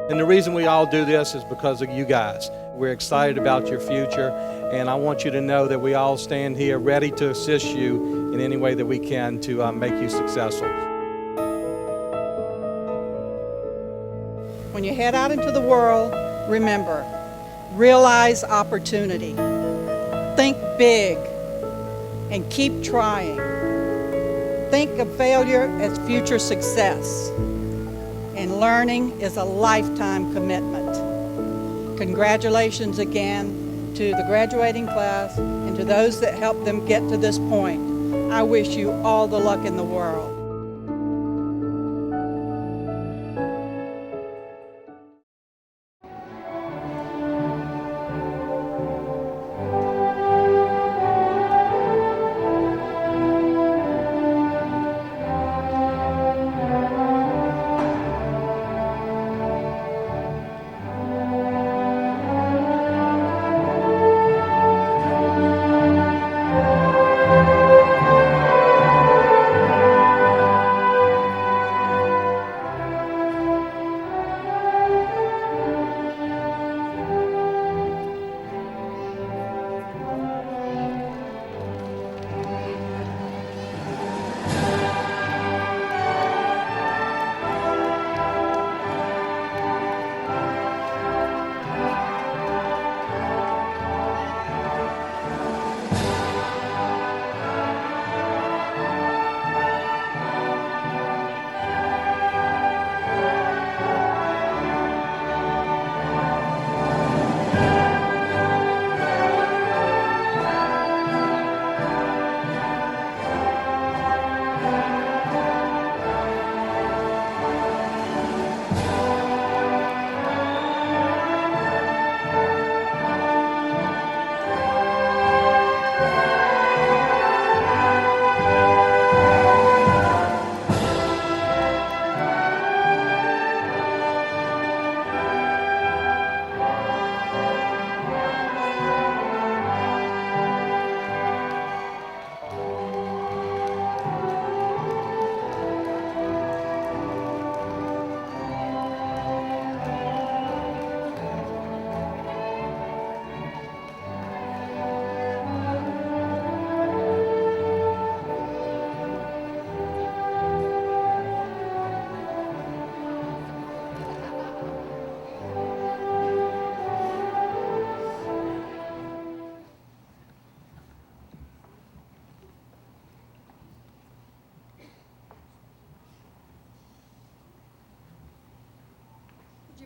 And the reason we all do this is because of you guys. We're excited about your future, and I want you to know that we all stand here ready to assist you in any way that we can to make you successful. When you head out into the world, remember, realize opportunity. Think big and keep trying. Think of failure as future success. And learning is a lifetime commitment. Congratulations again to the graduating class and to those that helped them get to this point. I wish you all the luck in the world.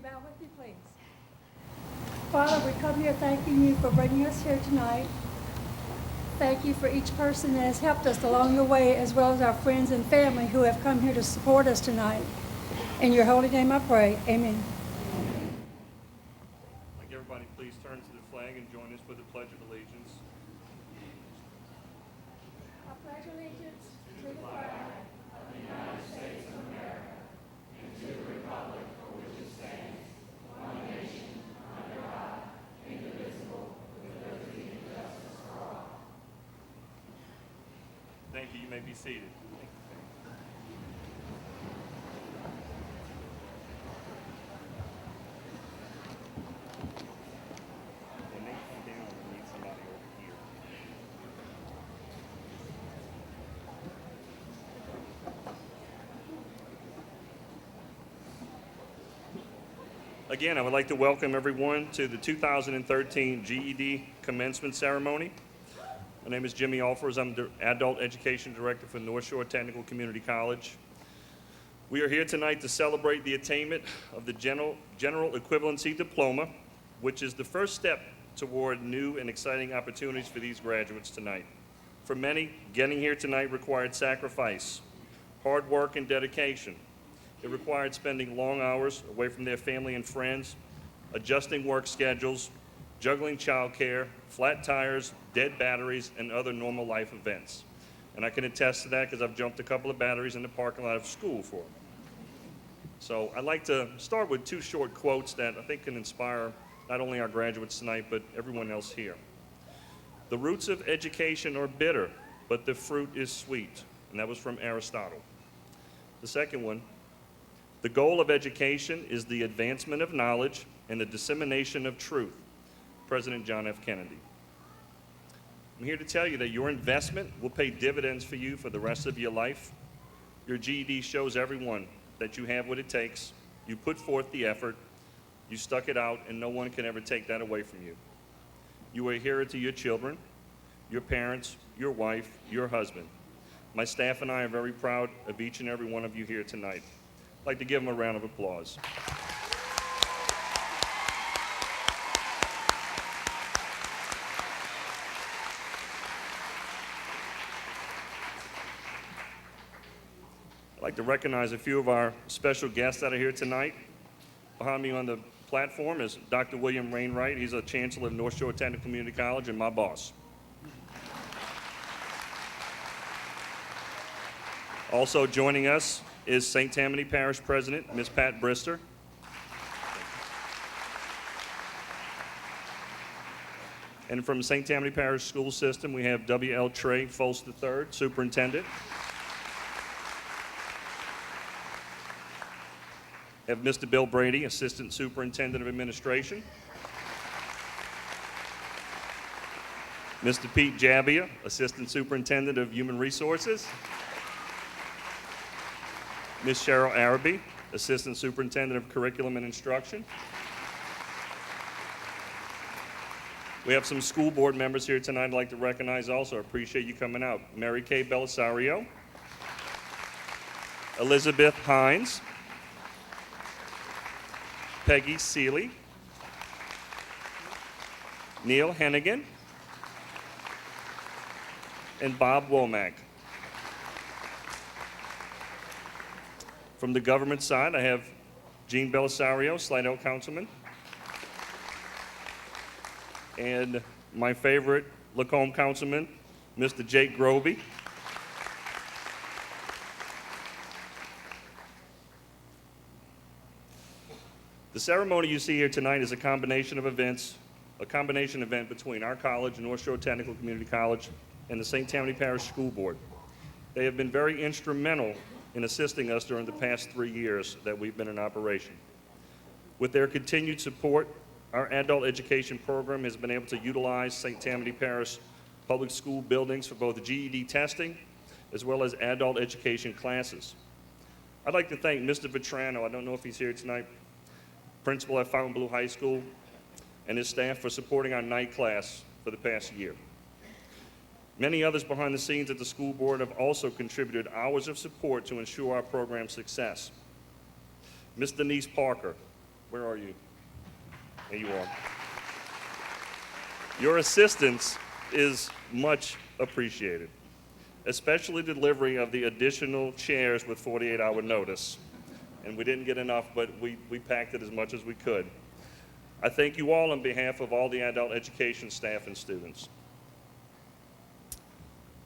Bow with me, please. Father, we come here thanking you for bringing us here tonight. Thank you for each person that has helped us along the way, as well as our friends and family who have come here to support us tonight. In your holy name I pray, amen. Like everybody, please turn to the flag and join us for the Pledge of Allegiance. I pledge allegiance to the flag of the United States of America and to the republic for which it stands, one nation, under God, indivisible, with liberty and justice for all. Thank you. You may be seated. When they come down, we need somebody over here. Again, I would like to welcome everyone to the 2013 GED Commencement Ceremony. My name is Jimmy Alfers. I'm the Adult Education Director for North Shore Technical Community College. We are here tonight to celebrate the attainment of the General Equivalency Diploma, which is the first step toward new and exciting opportunities for these graduates tonight. For many, getting here tonight required sacrifice, hard work, and dedication. It required spending long hours away from their family and friends, adjusting work schedules, juggling childcare, flat tires, dead batteries, and other normal life events. And I can attest to that because I've jumped a couple of batteries in the parking lot of school for them. So I'd like to start with two short quotes that I think can inspire not only our graduates tonight, but everyone else here. The roots of education are bitter, but the fruit is sweet. And that was from Aristotle. The second one, The goal of education is the advancement of knowledge and the dissemination of truth. President John F. Kennedy. I'm here to tell you that your investment will pay dividends for you for the rest of your life. Your GED shows everyone that you have what it takes. You put forth the effort, you stuck it out, and no one can ever take that away from you. You are a hero to your children, your parents, your wife, your husband. My staff and I are very proud of each and every one of you here tonight. I'd like to give them a round of applause. I'd like to recognize a few of our special guests that are here tonight. Behind me on the platform is Dr. William Wainwright. He's a Chancellor of North Shore Technical Community College and my boss. Also joining us is St. Tammany Parish President, Ms. Pat Brister. And from the St. Tammany Parish School System, we have W.L. Trey Folst III, Superintendent. We have Mr. Bill Brady, Assistant Superintendent of Administration. Mr. Pete Jabbia, Assistant Superintendent of Human Resources. Ms. Cheryl Araby, Assistant Superintendent of Curriculum and Instruction. We have some school board members here tonight I'd like to recognize also. I appreciate you coming out. Mary Kay Belisario, Elizabeth Hines, Peggy Seeley, Neil Hennigan, and Bob Womack. From the government side, I have Jean Belisario, Slidell Councilman, and my favorite Lacombe Councilman, Mr. Jake Groby. The ceremony you see here tonight is a combination event between our college, North Shore Technical Community College, and the St. Tammany Parish School Board. They have been very instrumental in assisting us during the past 3 years that we've been in operation. With their continued support, our adult education program has been able to utilize St. Tammany Parish public school buildings for both GED testing as well as adult education classes. I'd like to thank Mr. Vetrano, I don't know if he's here tonight, principal at Fontainebleau High School, and his staff for supporting our night class for the past year. Many others behind the scenes at the school board have also contributed hours of support to ensure our program's success. Ms. Denise Parker, where are you? There you are. Your assistance is much appreciated, especially the delivery of the additional chairs with 48-hour notice. And we didn't get enough, but we packed it as much as we could. I thank you all on behalf of all the adult education staff and students.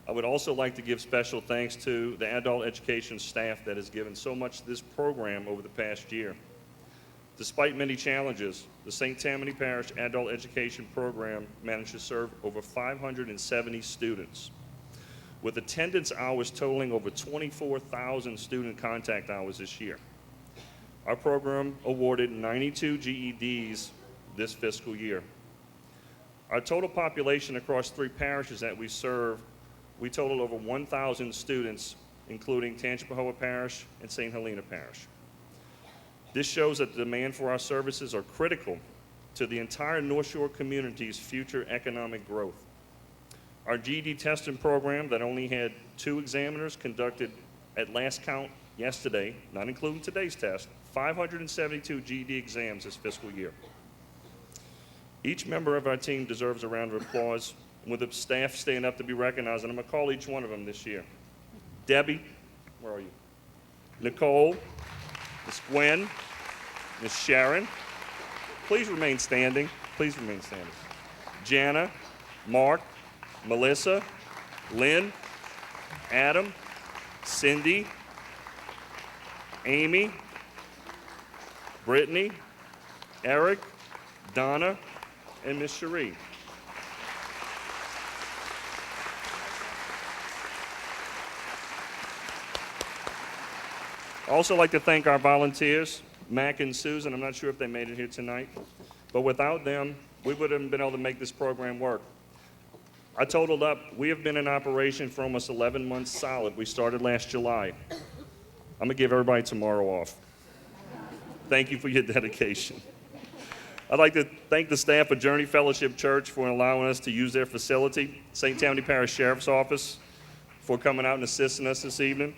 I would also like to give special thanks to the adult education staff that has given so much to this program over the past year. Despite many challenges, the St. Tammany Parish Adult Education Program managed to serve over 570 students, with attendance hours totaling over 24,000 student contact hours this year. Our program awarded 92 GEDs this fiscal year. Our total population across 3 parishes that we serve, we total over 1,000 students, including Tangipahoa Parish and St. Helena Parish. This shows that the demand for our services are critical to the entire North Shore community's future economic growth. Our GED testing program that only had 2 examiners conducted at last count yesterday, not including today's test, 572 GED exams this fiscal year. Each member of our team deserves a round of applause, with the staff staying up to be recognized, and I'm gonna call each one of them this year. Debbie, where are you? Nicole, Miss Gwen, Miss Sharon, please remain standing, please remain standing. Jana, Mark, Melissa, Lynn, Adam, Cindy, Amy, Brittany, Eric, Donna, and Miss Cherie. I'd also like to thank our volunteers, Mac and Susan. I'm not sure if they made it here tonight, but without them, we wouldn't have been able to make this program work. I totaled up, we have been in operation for almost 11 months solid. We started last July. I'm gonna give everybody tomorrow off. Thank you for your dedication. I'd like to thank the staff of Journey Fellowship Church for allowing us to use their facility, St. Tammany Parish Sheriff's Office for coming out and assisting us this evening,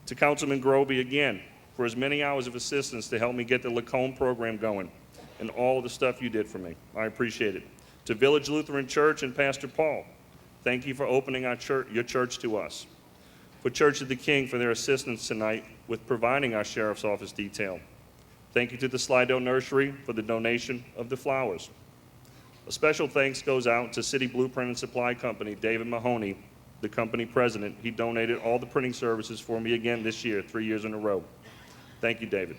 to Councilman Grovey again for his many hours of assistance to help me get the Lacombe program going and all the stuff you did for me. I appreciate it. To Village Lutheran Church and Pastor Paul, thank you for opening your church to us. For Church of the King for their assistance tonight with providing our Sheriff's Office detail. Thank you to the Slidell Nursery for the donation of the flowers. A special thanks goes out to City Blueprint and Supply Company, David Mahoney, the company president. He donated all the printing services for me again this year, 3 years in a row. Thank you, David.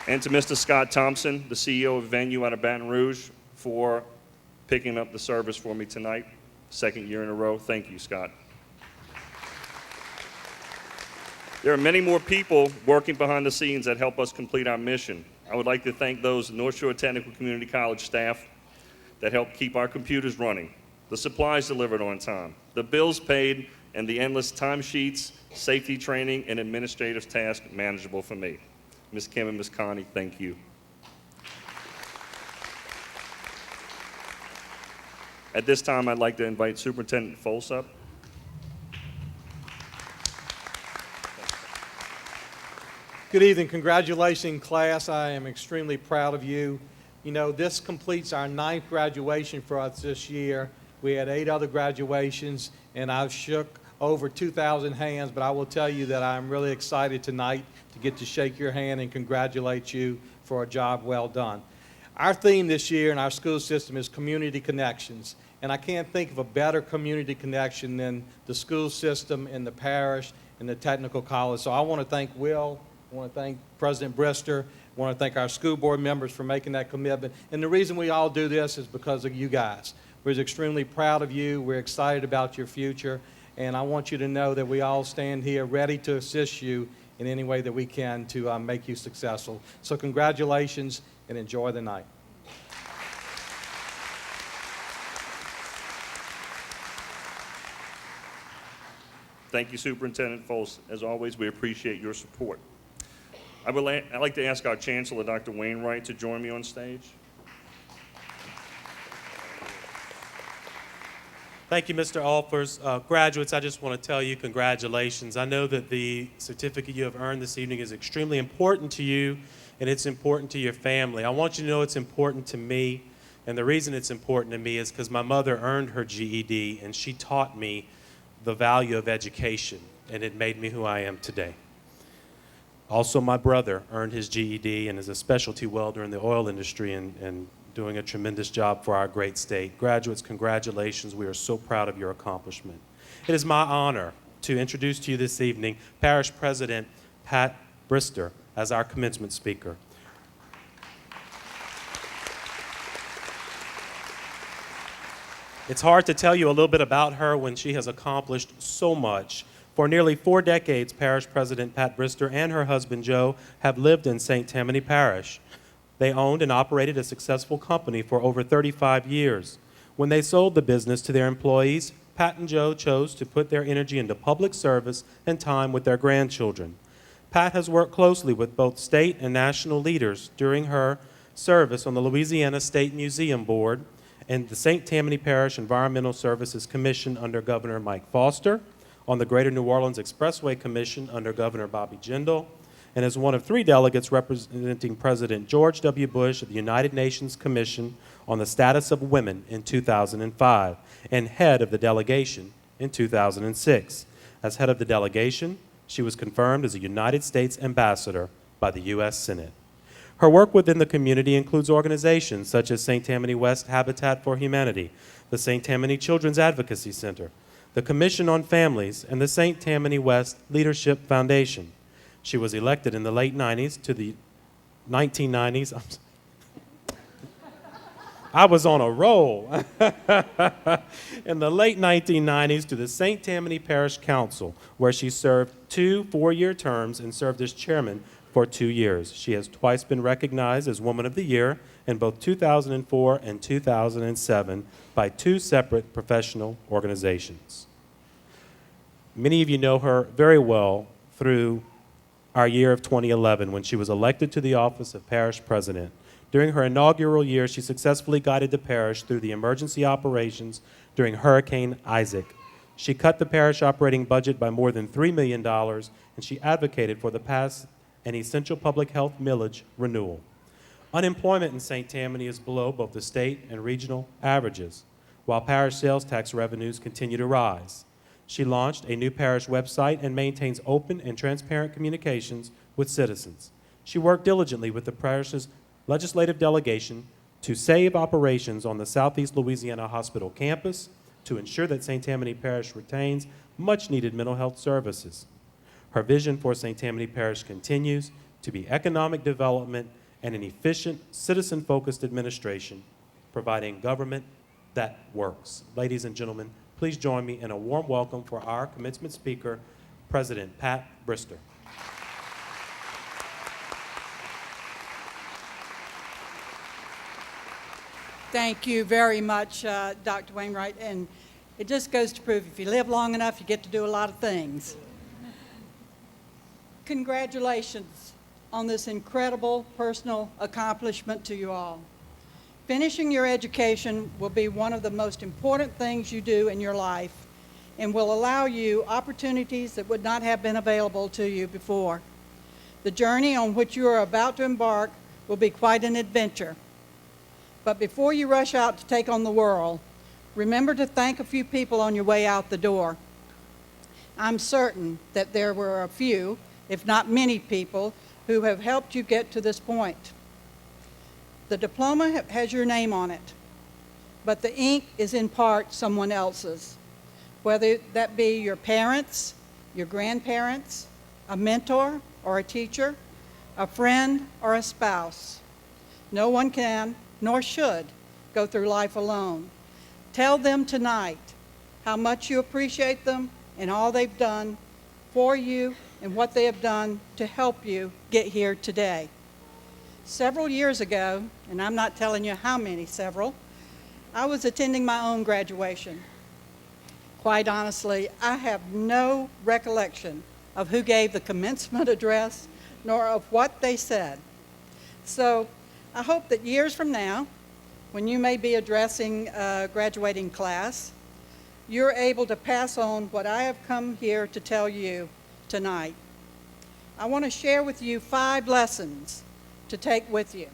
And to Mr. Scott Thompson, the CEO of Venue out of Baton Rouge, for picking up the service for me tonight, 2nd year in a row. Thank you, Scott. There are many more people working behind the scenes that help us complete our mission. I would like to thank those North Shore Technical Community College staff that help keep our computers running, the supplies delivered on time, the bills paid, and the endless timesheets, safety training, and administrative tasks manageable for me. Ms. Kim and Ms. Connie, thank you. At this time, I'd like to invite Superintendent Folse up. Good evening. Congratulations, class. I am extremely proud of you. You know, this completes our 9th graduation for us this year. We had 8 other graduations, and I've shook over 2,000 hands, but I will tell you that I'm really excited tonight to get to shake your hand and congratulate you for a job well done. Our theme this year in our school system is community connections, and I can't think of a better community connection than the school system and the parish and the technical college. So I want to thank Will, I want to thank President Brister, I want to thank our school board members for making that commitment. And the reason we all do this is because of you guys. We're extremely proud of you, we're excited about your future, and I want you to know that we all stand here ready to assist you in any way that we can to make you successful. So congratulations and enjoy the night. Thank you, Superintendent Folse. As always, we appreciate your support. I'd like to ask our Chancellor, Dr. Wainwright, to join me on stage. Thank you, Mr. Alfers. Graduates, I just want to tell you congratulations. I know that the certificate you have earned this evening is extremely important to you, and it's important to your family. I want you to know it's important to me, and the reason it's important to me is because my mother earned her GED, and she taught me the value of education, and it made me who I am today. Also, my brother earned his GED and is a specialty welder in the oil industry and doing a tremendous job for our great state. Graduates, congratulations. We are so proud of your accomplishment. It is my honor to introduce to you this evening Parish President Pat Brister as our commencement speaker. It's hard to tell you a little bit about her when she has accomplished so much. For nearly 4 decades, Parish President Pat Brister and her husband Joe have lived in St. Tammany Parish. They owned and operated a successful company for over 35 years. When they sold the business to their employees, Pat and Joe chose to put their energy into public service and time with their grandchildren. Pat has worked closely with both state and national leaders during her service on the Louisiana State Museum Board and the St. Tammany Parish Environmental Services Commission under Governor Mike Foster, on the Greater New Orleans Expressway Commission under Governor Bobby Jindal, and as one of 3 delegates representing President George W. Bush at the United Nations Commission on the Status of Women in 2005, and head of the delegation in 2006. As head of the delegation, she was confirmed as a United States Ambassador by the U.S. Senate. Her work within the community includes organizations such as St. Tammany West Habitat for Humanity, the St. Tammany Children's Advocacy Center, the Commission on Families, and the St. Tammany West Leadership Foundation. She was elected in the late 90s to the 1990s. I was on a roll. In the late 1990s to the St. Tammany Parish Council, where she served 2 four-year terms and served as chairman for 2 years. She has twice been recognized as Woman of the Year in both 2004 and 2007 by 2 separate professional organizations. Many of you know her very well through our year of 2011 when she was elected to the office of parish president. During her inaugural year, she successfully guided the parish through the emergency operations during Hurricane Isaac. She cut the parish operating budget by more than $3 million, and she advocated for the passed and essential public health millage renewal. Unemployment in St. Tammany is below both the state and regional averages, while parish sales tax revenues continue to rise. She launched a new parish website and maintains open and transparent communications with citizens. She worked diligently with the parish's legislative delegation to save operations on the Southeast Louisiana Hospital campus to ensure that St. Tammany Parish retains much-needed mental health services. Her vision for St. Tammany Parish continues to be economic development and an efficient, citizen-focused administration, providing government that works. Ladies and gentlemen, please join me in a warm welcome for our commencement speaker, President Pat Brister. Thank you very much, Dr. Wainwright. And it just goes to prove if you live long enough, you get to do a lot of things. Congratulations on this incredible personal accomplishment to you all. Finishing your education will be one of the most important things you do in your life and will allow you opportunities that would not have been available to you before. The journey on which you are about to embark will be quite an adventure. But before you rush out to take on the world, remember to thank a few people on your way out the door. I'm certain that there were a few, if not many people, who have helped you get to this point. The diploma has your name on it, but the ink is in part someone else's, whether that be your parents, your grandparents, a mentor or a teacher, a friend or a spouse. No one can, nor should, go through life alone. Tell them tonight how much you appreciate them and all they've done for you and what they have done to help you get here today. Several years ago, and I'm not telling you how many several, I was attending my own graduation. Quite honestly, I have no recollection of who gave the commencement address nor of what they said. So I hope that years from now, when you may be addressing a graduating class, you're able to pass on what I have come here to tell you tonight. I want to share with you 5 lessons to take with you.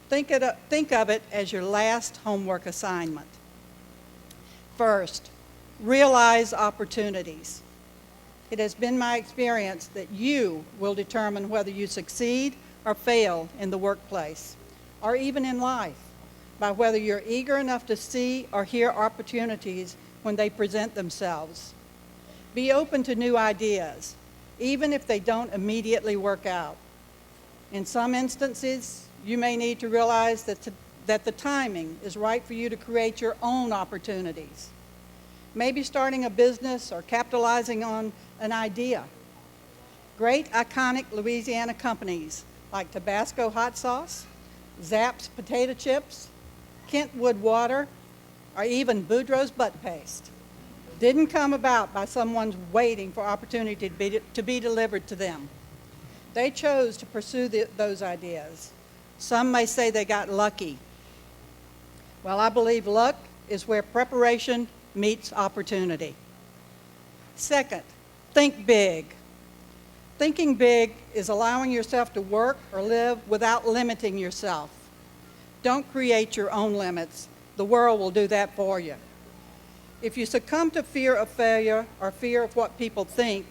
Think of it as your last homework assignment. First, realize opportunities. It has been my experience that you will determine whether you succeed or fail in the workplace, or even in life, by whether you're eager enough to see or hear opportunities when they present themselves. Be open to new ideas, even if they don't immediately work out. In some instances, you may need to realize that the timing is right for you to create your own opportunities. Maybe starting a business or capitalizing on an idea. Great iconic Louisiana companies like Tabasco hot sauce, Zapp's potato chips, Kentwood water, or even Boudreaux's butt paste didn't come about by someone waiting for opportunity to be delivered to them. They chose to pursue those ideas. Some may say they got lucky. Well, I believe luck is where preparation meets opportunity. Second, think big. Thinking big is allowing yourself to work or live without limiting yourself. Don't create your own limits. The world will do that for you. If you succumb to fear of failure or fear of what people think,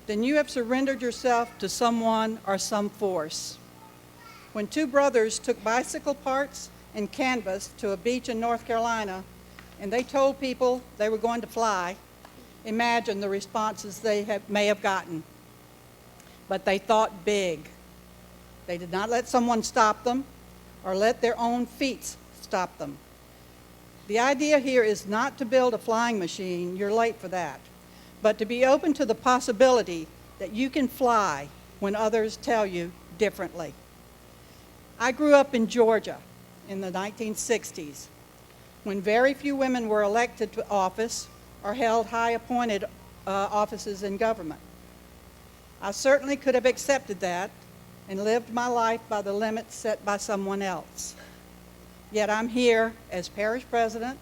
then you have surrendered yourself to someone or some force. When 2 brothers took bicycle parts and canvas to a beach in North Carolina, and they told people they were going to fly, imagine the responses they may have gotten. But they thought big. They did not let someone stop them or let their own feet stop them. The idea here is not to build a flying machine, you're late for that, but to be open to the possibility that you can fly when others tell you differently. I grew up in Georgia in the 1960s, when very few women were elected to office or held high appointed offices in government. I certainly could have accepted that and lived my life by the limits set by someone else. Yet I'm here as parish president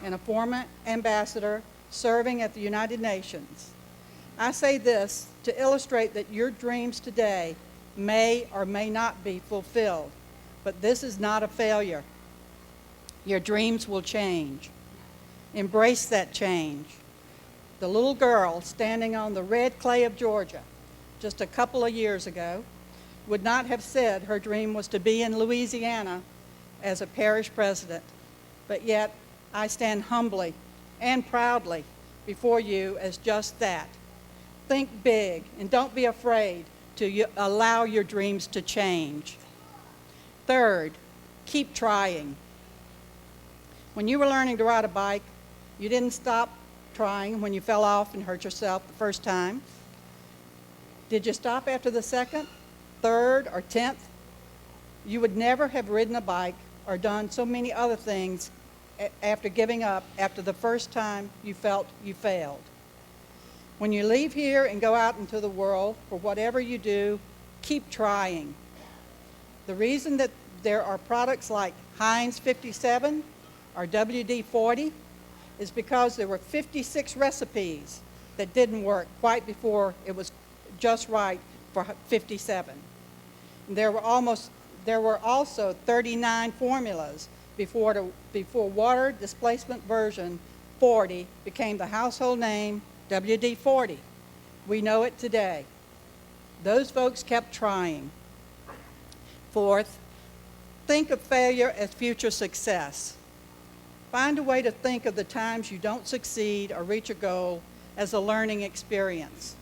and a former ambassador serving at the United Nations. I say this to illustrate that your dreams today may or may not be fulfilled, but this is not a failure. Your dreams will change. Embrace that change. The little girl standing on the red clay of Georgia just a couple of years ago would not have said her dream was to be in Louisiana as a parish president, but yet I stand humbly and proudly before you as just that. Think big and don't be afraid to allow your dreams to change. Third, keep trying. When you were learning to ride a bike, you didn't stop trying when you fell off and hurt yourself the first time. Did you stop after the second, third, or 10th? You would never have ridden a bike or done so many other things after giving up after the first time you felt you failed. When you leave here and go out into the world, for whatever you do, keep trying. The reason that there are products like Heinz 57 or WD-40 is because there were 56 recipes that didn't work quite before it was just right for 57. There were also 39 formulas before water displacement version 40 became the household name WD-40. We know it today. Those folks kept trying. Fourth, think of failure as future success. Find a way to think of the times you don't succeed or reach a goal as a learning experience.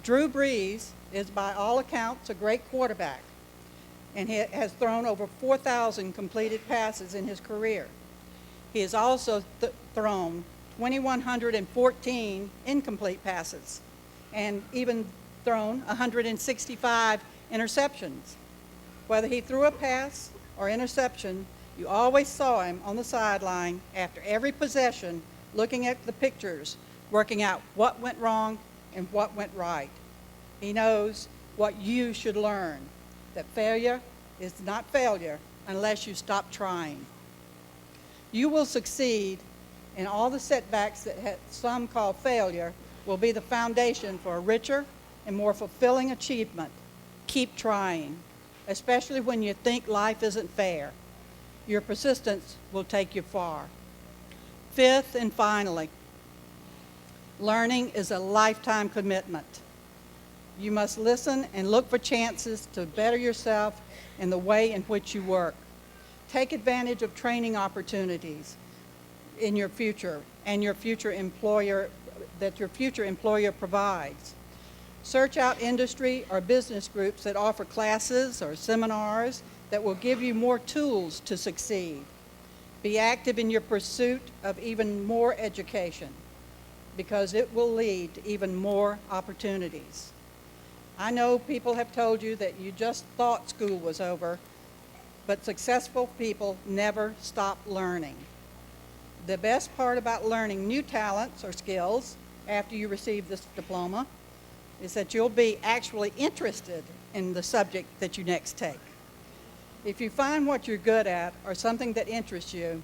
Drew Brees is by all accounts a great quarterback, and he has thrown over 4,000 completed passes in his career. He has also thrown 2,114 incomplete passes and even thrown 165 interceptions. Whether he threw a pass or interception, you always saw him on the sideline after every possession looking at the pictures, working out what went wrong and what went right. He knows what you should learn, that failure is not failure unless you stop trying. You will succeed, and all the setbacks that some call failure will be the foundation for a richer and more fulfilling achievement. Keep trying, especially when you think life isn't fair. Your persistence will take you far. Fifth and finally, learning is a lifetime commitment. You must listen and look for chances to better yourself in the way in which you work. Take advantage of training opportunities in your future and your future employer provides. Search out industry or business groups that offer classes or seminars that will give you more tools to succeed. Be active in your pursuit of even more education, because it will lead to even more opportunities. I know people have told you that you just thought school was over, but successful people never stop learning. The best part about learning new talents or skills after you receive this diploma is that you'll be actually interested in the subject that you next take. If you find what you're good at or something that interests you,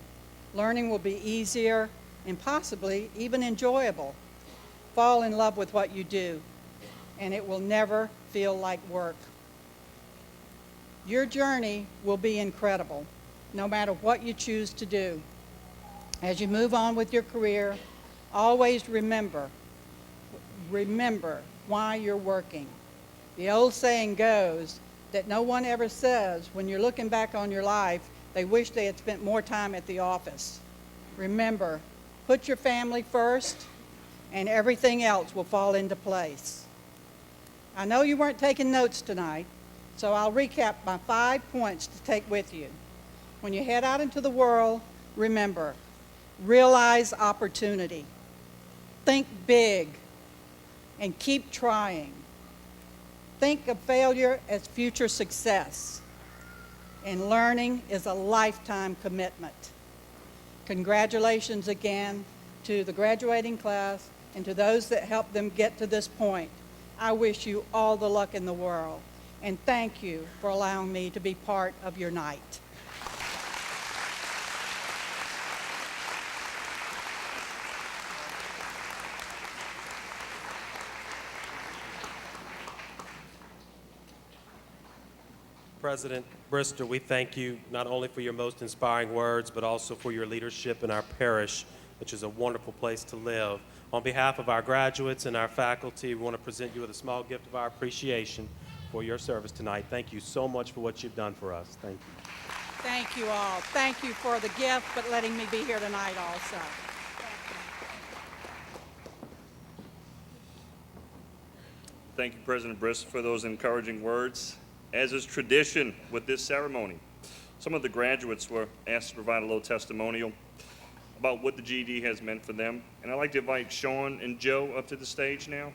learning will be easier and possibly even enjoyable. Fall in love with what you do, and it will never feel like work. Your journey will be incredible, no matter what you choose to do. As you move on with your career, always remember why you're working. The old saying goes that no one ever says when you're looking back on your life, they wish they had spent more time at the office. Remember, put your family first, and everything else will fall into place. I know you weren't taking notes tonight, so I'll recap my 5 points to take with you. when you head out into the world, remember, realize opportunity. Think big and keep trying. Think of failure as future success. And learning is a lifetime commitment. Congratulations again to the graduating class and to those that helped them get to this point. I wish you all the luck in the world, and thank you for allowing me to be part of your night. President Brister, we thank you not only for your most inspiring words, but also for your leadership in our parish, which is a wonderful place to live. On behalf of our graduates and our faculty, we want to present you with a small gift of our appreciation for your service tonight. Thank you so much for what you've done for us. Thank you. Thank you all. Thank you for the gift, but letting me be here tonight also. Thank you, President Brister, for those encouraging words. As is tradition with this ceremony, some of the graduates were asked to provide a little testimonial about what the GED has meant for them. And I'd like to invite Sean and Joe up to the stage now.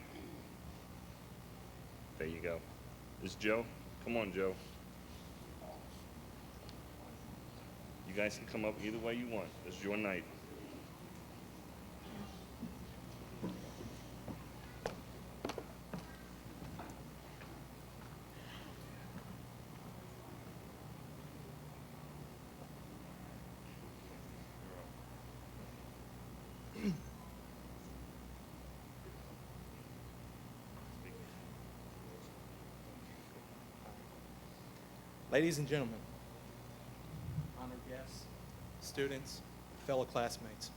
There you go. Is Joe? Come on, Joe. You guys can come up either way you want. It's your night. Ladies and gentlemen, honored guests, students, fellow classmates,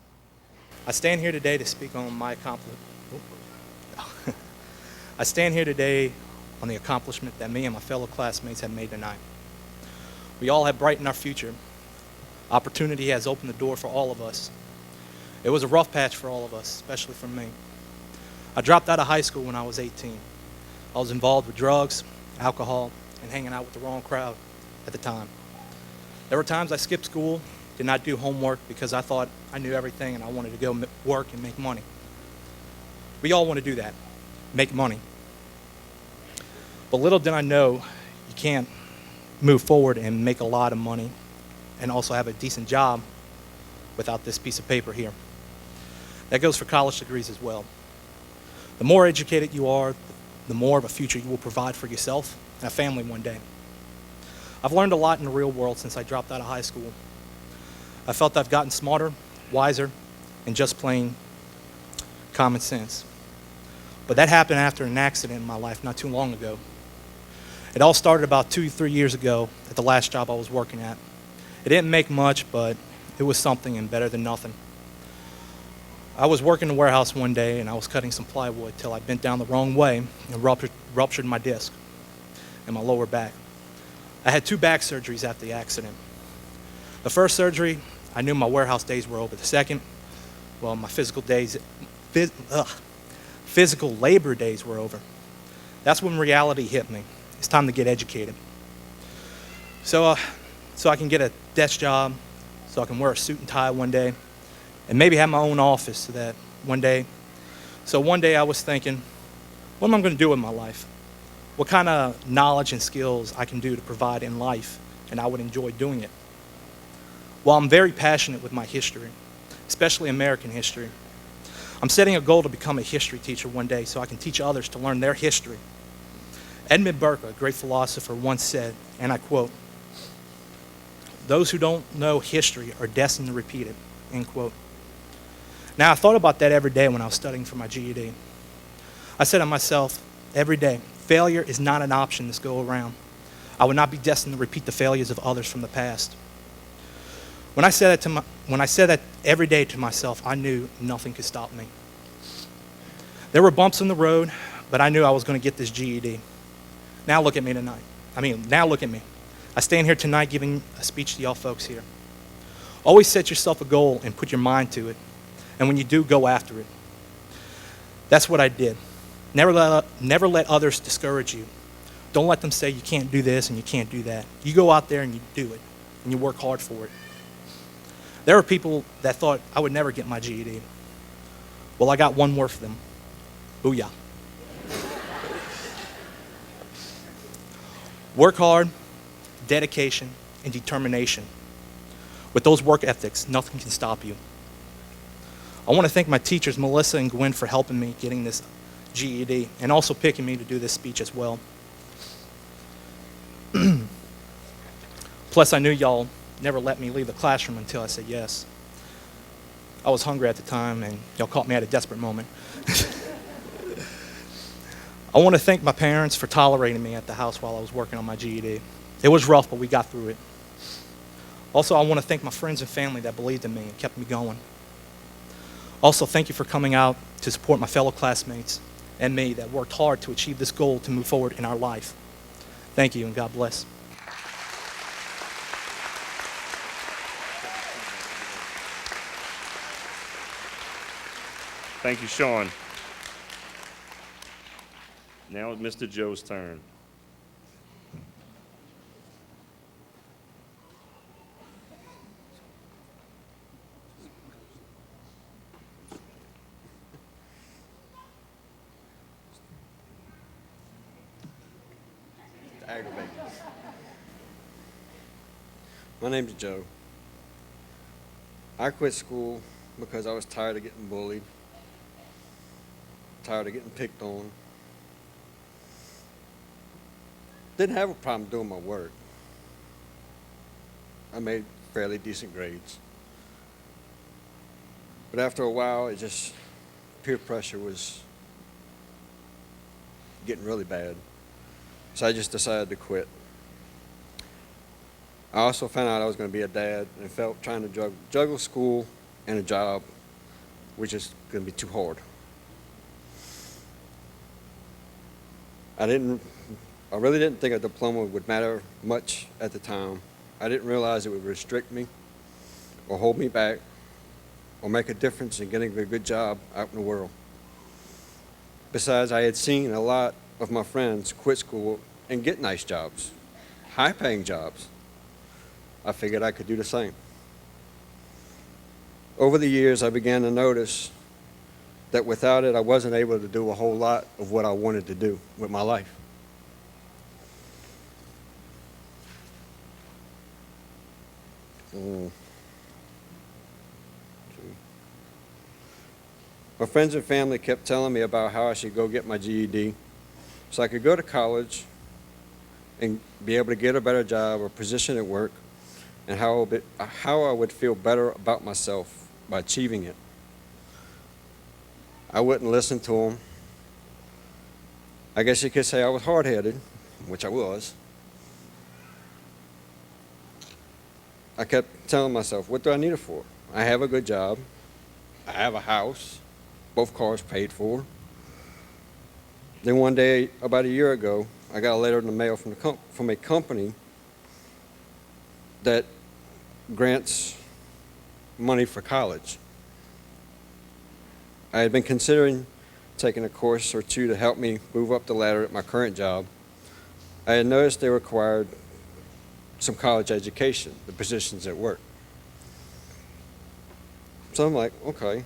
I stand here today to speak on my accomplishment. I stand here today on the accomplishment that me and my fellow classmates have made tonight. We all have brightened our future. Opportunity has opened the door for all of us. It was a rough patch for all of us, especially for me. I dropped out of high school when I was 18. I was involved with drugs, alcohol, and hanging out with the wrong crowd at the time. There were times I skipped school, did not do homework because I thought I knew everything and I wanted to go work and make money. We all want to do that, make money. But little did I know you can't move forward and make a lot of money and also have a decent job without this piece of paper here. That goes for college degrees as well. The more educated you are, the more of a future you will provide for yourself and a family one day. I've learned a lot in the real world since I dropped out of high school. I felt I've gotten smarter, wiser, and just plain common sense. But that happened after an accident in my life not too long ago. It all started about 2-3 years ago at the last job I was working at. It didn't make much, but it was something and better than nothing. I was working in the warehouse one day and I was cutting some plywood till I bent down the wrong way and ruptured my disc in my lower back. I had 2 back surgeries after the accident. The first surgery, I knew my warehouse days were over. The second, well, my physical labor days were over. That's when reality hit me. It's time to get educated. So I can get a desk job, so I can wear a suit and tie one day, and maybe have my own office so that one day I was thinking, what am I going to do with my life? What kind of knowledge and skills I can do to provide in life, and I would enjoy doing it. While I'm very passionate with my history, especially American history, I'm setting a goal to become a history teacher one day so I can teach others to learn their history. Edmund Burke, a great philosopher, once said, and I quote, "Those who don't know history are destined to repeat it," end quote. Now, I thought about that every day when I was studying for my GED. I said to myself every day, failure is not an option this go around. I would not be destined to repeat the failures of others from the past. When I said that every day to myself, I knew nothing could stop me. There were bumps in the road, but I knew I was going to get this GED. Now look at me tonight. Now look at me. I stand here tonight giving a speech to y'all folks here. Always set yourself a goal and put your mind to it. And when you do, go after it. That's what I did. Never let others discourage you. Don't let them say you can't do this and you can't do that. You go out there and you do it. and you work hard for it. There are people that thought I would never get my GED. Well, I got one more for them. Booyah. Work hard, dedication, and determination. With those work ethics, nothing can stop you. I want to thank my teachers, Melissa and Gwen, for helping me getting this GED and also picking me to do this speech as well. Plus, I knew y'all never let me leave the classroom until I said yes. I was hungry at the time, and y'all caught me at a desperate moment. I want to thank my parents for tolerating me at the house while I was working on my GED. It was rough, but we got through it. Also, I want to thank my friends and family that believed in me and kept me going. Also, thank you for coming out to support my fellow classmates and me that worked hard to achieve this goal to move forward in our life. Thank you, and God bless. Thank you, Sean. Now it's Mr. Joe's turn. Aggravating. My name's Joe. I quit school because I was tired of getting bullied, tired of getting picked on. Didn't have a problem doing my work. I made fairly decent grades. But after a while, it just, peer pressure was getting really bad. So I just decided to quit. I also found out I was going to be a dad and felt trying to juggle school and a job, which is going to be too hard. I really didn't think a diploma would matter much at the time. I didn't realize it would restrict me or hold me back or make a difference in getting a good job out in the world. Besides, I had seen a lot of my friends quit school and get nice jobs, high-paying jobs. I figured I could do the same. Over the years, I began to notice that without it, I wasn't able to do a whole lot of what I wanted to do with my life. My friends and family kept telling me about how I should go get my GED so I could go to college and be able to get a better job or position at work, and how I would feel better about myself by achieving it. I wouldn't listen to them. I guess you could say I was hard-headed, which I was. I kept telling myself, what do I need it for? I have a good job. I have a house, both cars paid for. Then one day, about a year ago, I got a letter in the mail from a company that grants money for college. I had been considering taking a course or two to help me move up the ladder at my current job. I had noticed they required some college education, the positions at work. So I'm like, okay,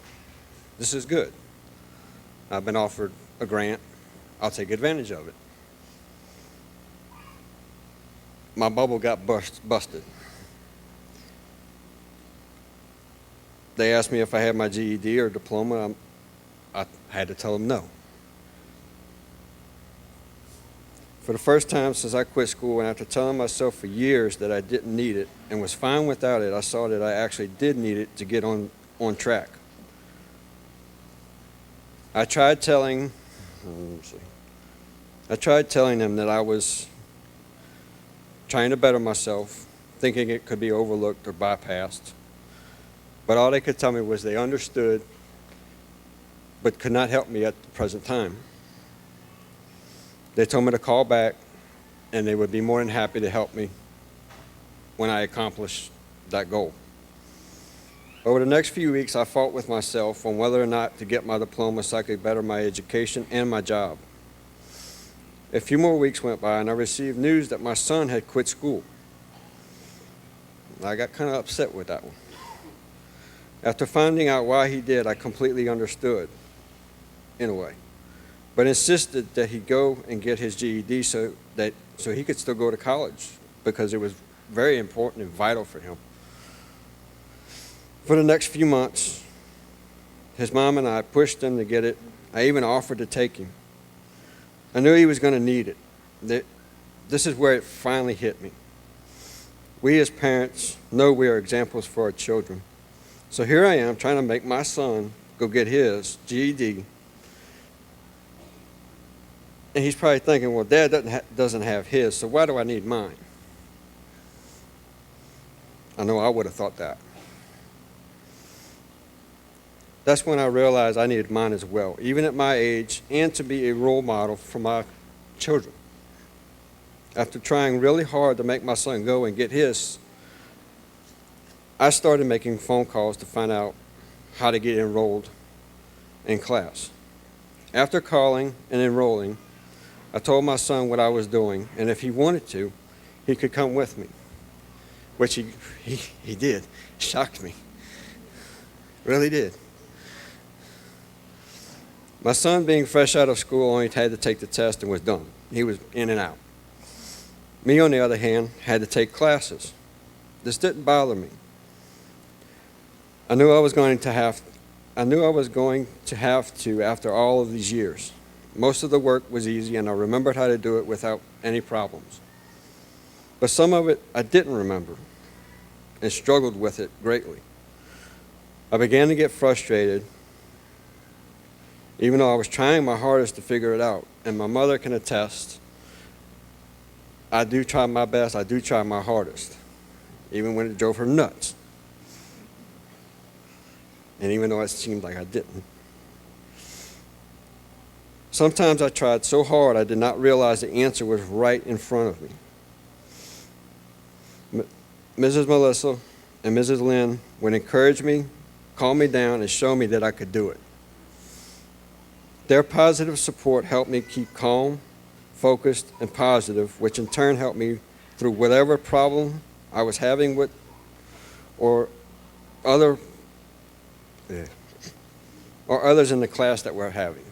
this is good. I've been offered a grant. I'll take advantage of it. My bubble got busted. They asked me if I had my GED or diploma. I had to tell them no. For the first time since I quit school, and after telling myself for years that I didn't need it and was fine without it, I saw that I actually did need it to get on track. I tried telling them that I was trying to better myself, thinking it could be overlooked or bypassed. But all they could tell me was they understood, but could not help me at the present time. They told me to call back, and they would be more than happy to help me when I accomplished that goal. Over the next few weeks, I fought with myself on whether or not to get my diploma so I could better my education and my job. A few more weeks went by, and I received news that my son had quit school. And I got kind of upset with that one. After finding out why he did, I completely understood, in a way, but insisted that he go and get his GED so he could still go to college, because it was very important and vital for him. For the next few months, his mom and I pushed him to get it. I even offered to take him. I knew he was going to need it. This is where it finally hit me. We as parents know we are examples for our children. So here I am trying to make my son go get his GED. And he's probably thinking, well, Dad doesn't have his, so why do I need mine? I know I would have thought that. That's when I realized I needed mine as well, even at my age, and to be a role model for my children. After trying really hard to make my son go and get his, I started making phone calls to find out how to get enrolled in class. After calling and enrolling, I told my son what I was doing, and if he wanted to, he could come with me, which he did. Shocked me. Really did. My son, being fresh out of school, only had to take the test and was done. He was in and out. Me, on the other hand, had to take classes. This didn't bother me. I knew I was going to have to after all of these years. Most of the work was easy, and I remembered how to do it without any problems. But some of it I didn't remember and struggled with it greatly. I began to get frustrated, even though I was trying my hardest to figure it out. And my mother can attest, I do try my best, I do try my hardest, even when it drove her nuts. And even though it seemed like I didn't. Sometimes I tried so hard I did not realize the answer was right in front of me. Mrs. Melissa and Mrs. Lynn would encourage me, calm me down, and show me that I could do it. Their positive support helped me keep calm, focused, and positive, which in turn helped me through whatever problem I was having with or others in the class that we're having.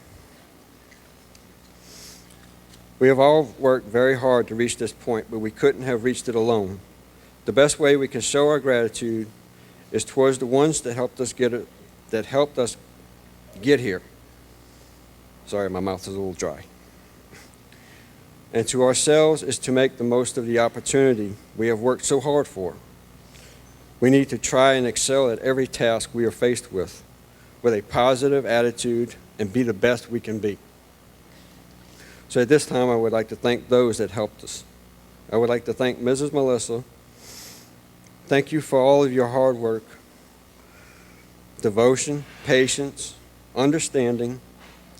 We have all worked very hard to reach this point, but we couldn't have reached it alone. The best way we can show our gratitude is towards the ones that helped us get here. Sorry, my mouth is a little dry. And to ourselves is to make the most of the opportunity we have worked so hard for. We need to try and excel at every task we are faced with a positive attitude and be the best we can be. So at this time, I would like to thank those that helped us. I would like to thank Mrs. Melissa. Thank you for all of your hard work, devotion, patience, understanding,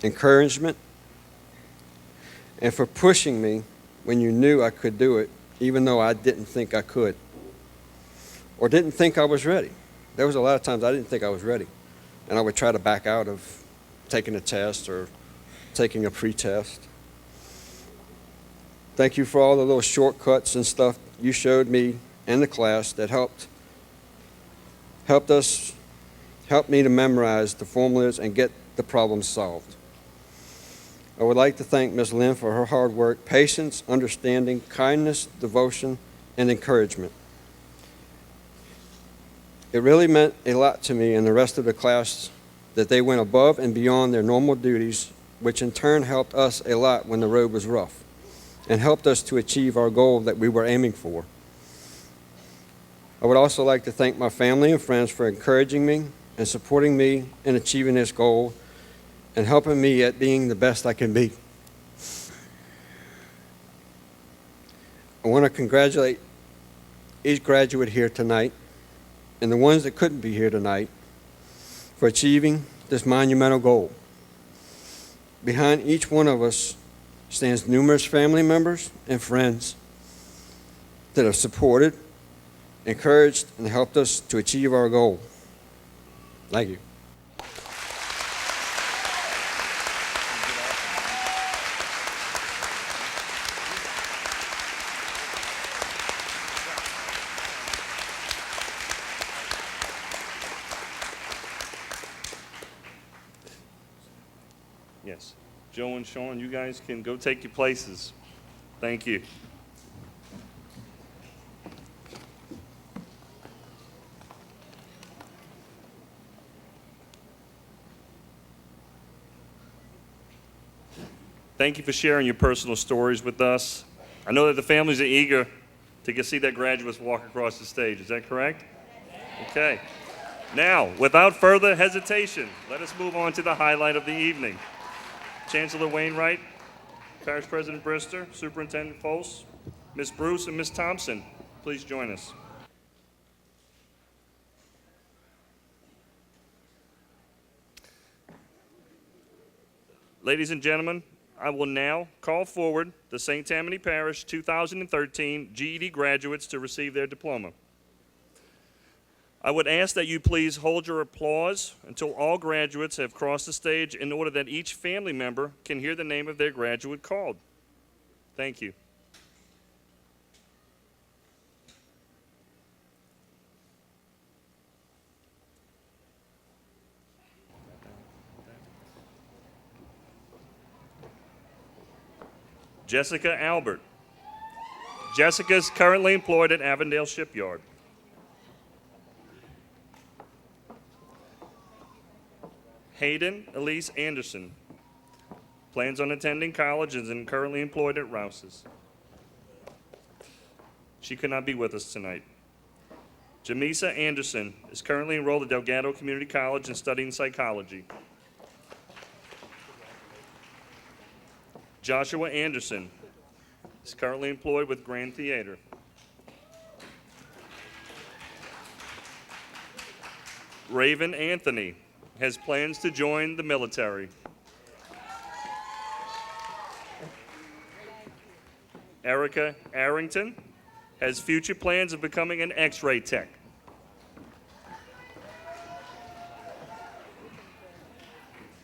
encouragement, and for pushing me when you knew I could do it, even though I didn't think I could, or didn't think I was ready. There was a lot of times I didn't think I was ready, and I would try to back out of taking a test or taking a pre-test. Thank you for all the little shortcuts and stuff you showed me and the class that helped me to memorize the formulas and get the problems solved. I would like to thank Ms. Lynn for her hard work, patience, understanding, kindness, devotion, and encouragement. It really meant a lot to me and the rest of the class that they went above and beyond their normal duties, which in turn helped us a lot when the road was rough and helped us to achieve our goal that we were aiming for. I would also like to thank my family and friends for encouraging me and supporting me in achieving this goal and helping me at being the best I can be. I want to congratulate each graduate here tonight and the ones that couldn't be here tonight for achieving this monumental goal. Behind each one of us stands numerous family members and friends that have supported, encouraged, and helped us to achieve our goal. Thank you. Yes. Joe and Sean, you guys can go take your places. Thank you. Thank you for sharing your personal stories with us. I know that the families are eager to see that graduates walk across the stage. Is that correct? Okay. Now, without further hesitation, let us move on to the highlight of the evening. Chancellor Wainwright, Parish President Brister, Superintendent Fols, Ms. Bruce, and Ms. Thompson, please join us. Ladies and gentlemen, I will now call forward the St. Tammany Parish 2013 GED graduates to receive their diploma. I would ask that you please hold your applause until all graduates have crossed the stage in order that each family member can hear the name of their graduate called. Thank you. Jessica Albert. Jessica is currently employed at Avondale Shipyard. Hayden Elise Anderson. Plans on attending college and is currently employed at Rouse's. She could not be with us tonight. Jamisa Anderson is currently enrolled at Delgado Community College and studying psychology. Joshua Anderson is currently employed with Grand Theater. Raven Anthony has plans to join the military. Erica Arrington has future plans of becoming an X-ray tech.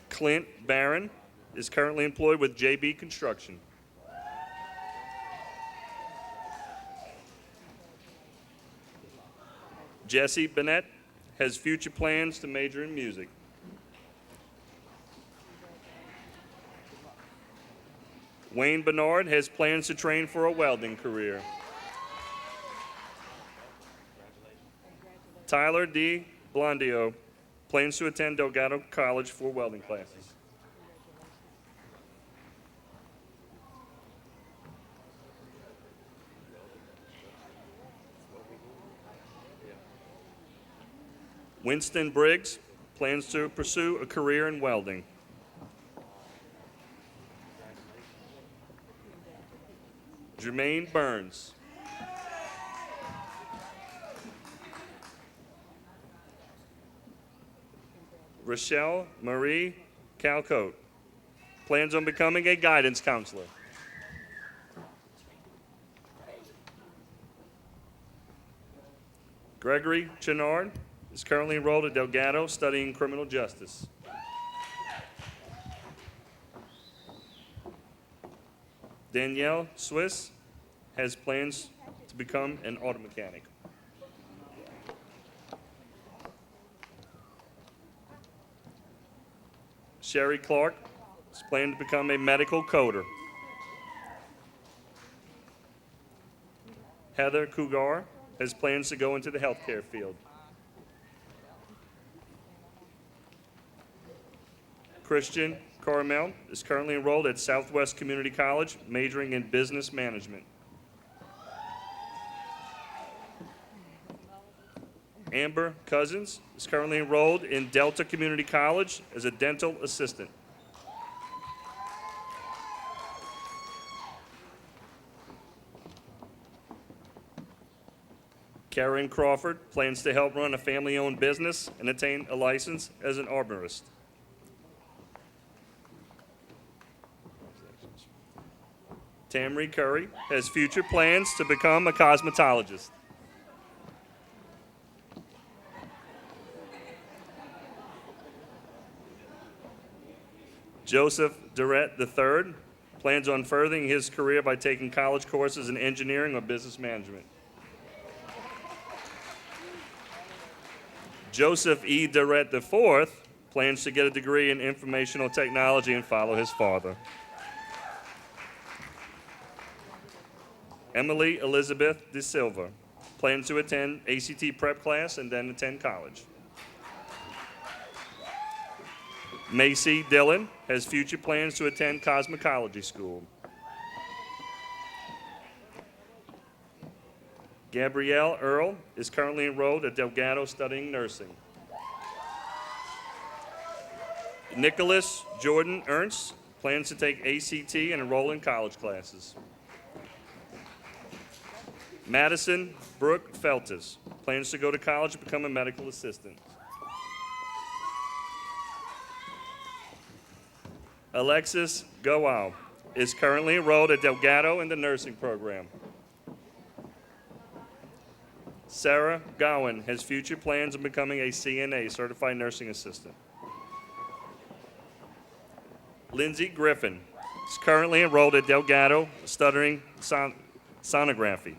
Clint Barron is currently employed with JB Construction. Jesse Bennett has future plans to major in music. Wayne Bernard has plans to train for a welding career. Tyler D. Blondio plans to attend Delgado College for welding classes. Winston Briggs plans to pursue a career in welding. Jermaine Burns. Rochelle Marie Calcote plans on becoming a guidance counselor. Gregory Chenard is currently enrolled at Delgado studying criminal justice. Danielle Swiss has plans to become an auto mechanic. Sherry Clark is planning to become a medical coder. Heather Cougar has plans to go into the healthcare field. Christian Carmel is currently enrolled at Southwest Community College, majoring in business management. Amber Cousins is currently enrolled in Delta Community College as a dental assistant. Karen Crawford plans to help run a family-owned business and attain a license as an arborist. Tamri Curry has future plans to become a cosmetologist. Joseph Durrett III plans on furthering his career by taking college courses in engineering or business management. Joseph E. Durrett IV Plans to get a degree in informational technology and follow his father. Emily Elizabeth De Silva. Plans to attend ACT prep class and then attend college. Macy Dillon has future plans to attend cosmetology school. Gabrielle Earl is currently enrolled at Delgado studying nursing. Nicholas Jordan Ernst plans to take ACT and enroll in college classes. Madison Brooke Feltes plans to go to college and become a medical assistant. Alexis Gowal is currently enrolled at Delgado in the nursing program. Sarah Gowan has future plans of becoming a CNA, Certified Nursing Assistant. Lindsay Griffin is currently enrolled at Delgado, studying sonography.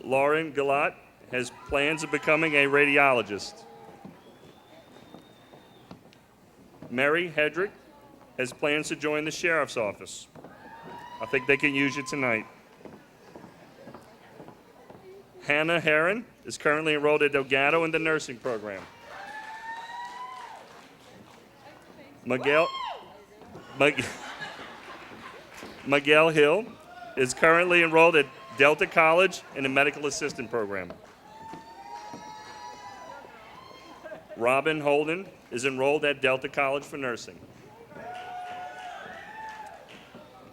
Lauren Galat has plans of becoming a radiologist. Mary Hedrick has plans to join the sheriff's office. I think they can use you tonight. Hannah Heron is currently enrolled at Delgado in the nursing program. Miguel Hill is currently enrolled at Delta College in the medical assistant program. Robin Holden is enrolled at Delta College for nursing.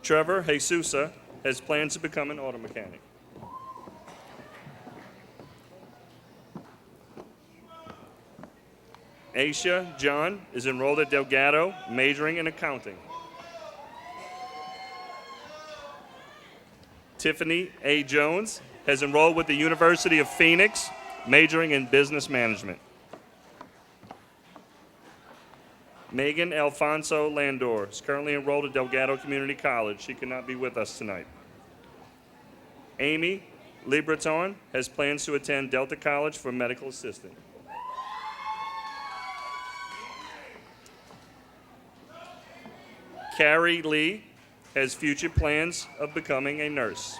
Trevor Jesusa has plans to become an auto mechanic. Aisha John is enrolled at Delgado, majoring in accounting. Tiffany A. Jones has enrolled with the University of Phoenix, majoring in business management. Megan Alfonso Landor is currently enrolled at Delgado Community College. She could not be with us tonight. Amy Libreton has plans to attend Delta College for medical assistant. Carrie Lee has future plans of becoming a nurse.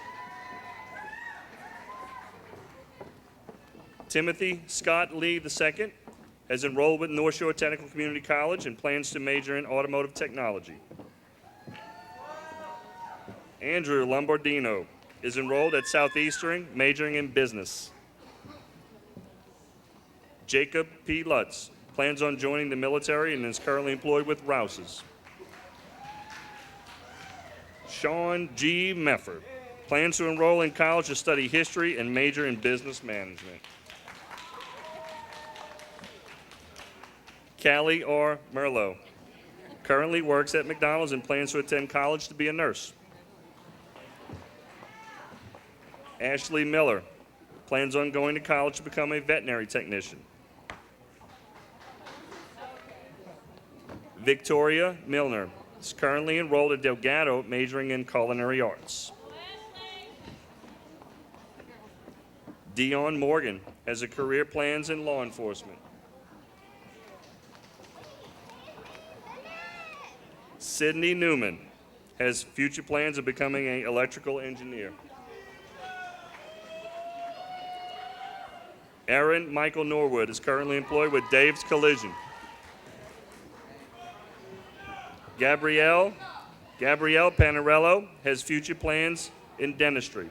Timothy Scott Lee II has enrolled with North Shore Technical Community College and plans to major in automotive technology. Andrew Lombardino is enrolled at Southeastern, majoring in business. Jacob P. Lutz plans on joining the military and is currently employed with Rouse's. Sean G. Meffer plans to enroll in college to study history and major in business management. Callie R. Merlot currently works at McDonald's and plans to attend college to be a nurse. Ashley Miller plans on going to college to become a veterinary technician. Victoria Milner is currently enrolled at Delgado, majoring in culinary arts. Dion Morgan has a career plans in law enforcement. Sydney Newman has future plans of becoming an electrical engineer. Aaron Michael Norwood is currently employed with Dave's Collision. Gabrielle Panarello has future plans in dentistry.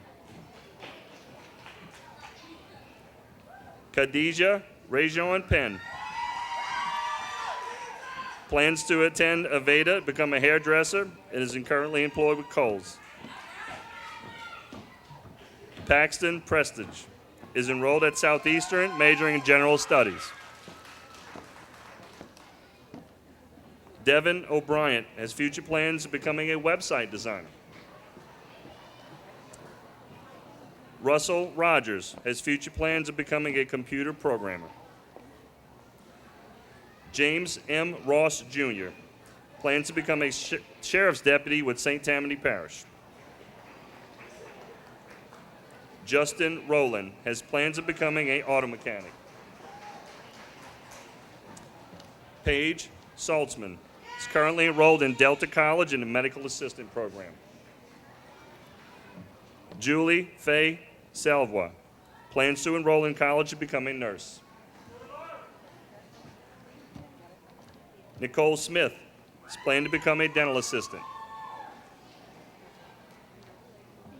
Khadijah Rajon Penn plans to attend Aveda, become a hairdresser, and is currently employed with Kohl's. Paxton Prestige is enrolled at Southeastern, majoring in general studies. Devin O'Brien has future plans of becoming a website designer. Russell Rogers has future plans of becoming a computer programmer. James M. Ross Jr. plans to become a sheriff's deputy with St. Tammany Parish. Justin Rowland has plans of becoming an auto mechanic. Paige Saltzman is currently enrolled in Delta College in the medical assistant program. Julie Faye Salvois plans to enroll in college to become a nurse. Nicole Smith is planning to become a dental assistant.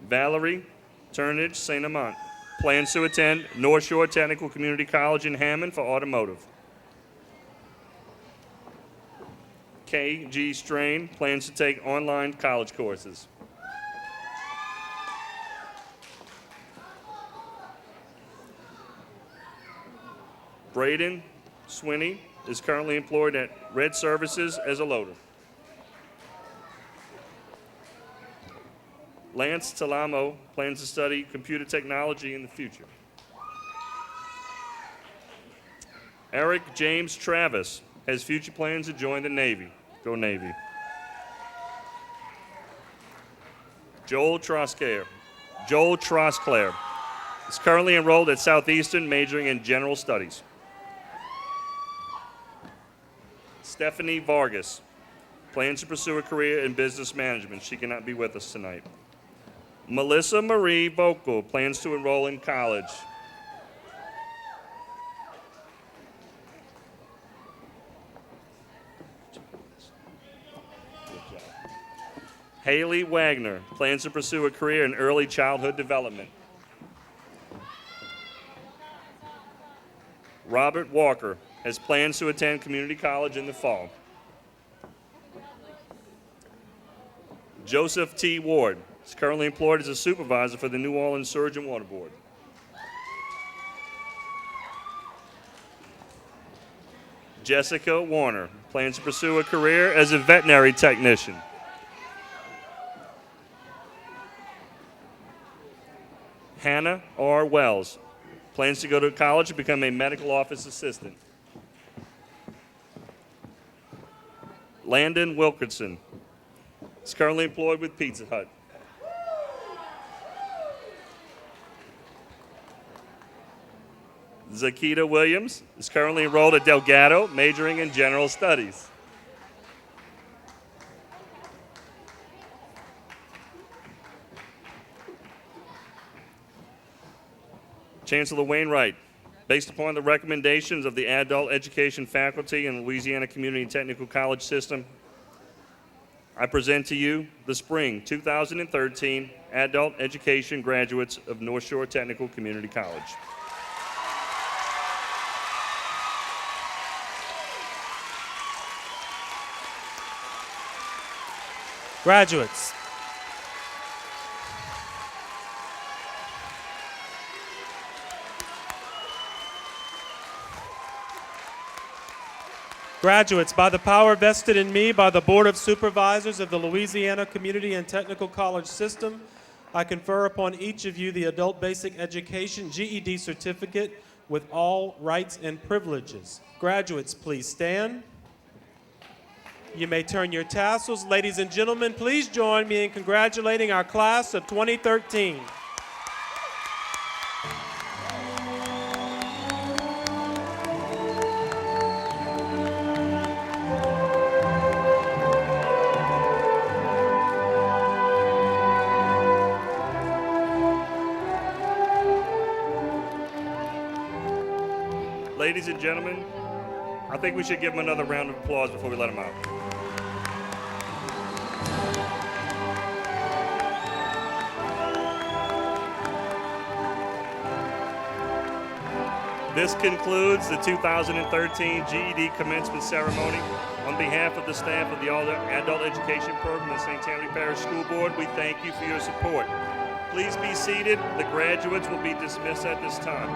Valerie Turnage St. Amant plans to attend North Shore Technical Community College in Hammond for automotive. K.G. Strain plans to take online college courses. Braden Swinney is currently employed at Red Services as a loader. Lance Talamo plans to study computer technology in the future. Eric James Travis has future plans to join the Navy. Go Navy. Joel Trosclair is currently enrolled at Southeastern, majoring in general studies. Stephanie Vargas plans to pursue a career in business management. She cannot be with us tonight. Melissa Marie Vocal plans to enroll in college. Haley Wagner plans to pursue a career in early childhood development. Robert Walker has plans to attend community college in the fall. Joseph T. Ward is currently employed as a supervisor for the New Orleans Surge and Water Board. Jessica Warner plans to pursue a career as a veterinary technician. Hannah R. Wells plans to go to college to become a medical office assistant. Landon Wilkinson is currently employed with Pizza Hut. Zakita Williams is currently enrolled at Delgado, majoring in general studies. Chancellor Wainwright, based upon the recommendations of the adult education faculty in the Louisiana Community and Technical College System, I present to you the spring 2013 adult education graduates of North Shore Technical Community College. Graduates, by the power vested in me by the Board of Supervisors of the Louisiana Community and Technical College System, I confer upon each of you the Adult Basic Education GED certificate with all rights and privileges. Graduates, please stand. You may turn your tassels. Ladies and gentlemen, please join me in congratulating our class of 2013. Ladies and gentlemen, I think we should give them another round of applause before we let them out. This concludes the 2013 GED commencement ceremony. On behalf of the staff of the Adult Education Program of the St. Tammany Parish School Board, we thank you for your support. Please be seated. The graduates will be dismissed at this time.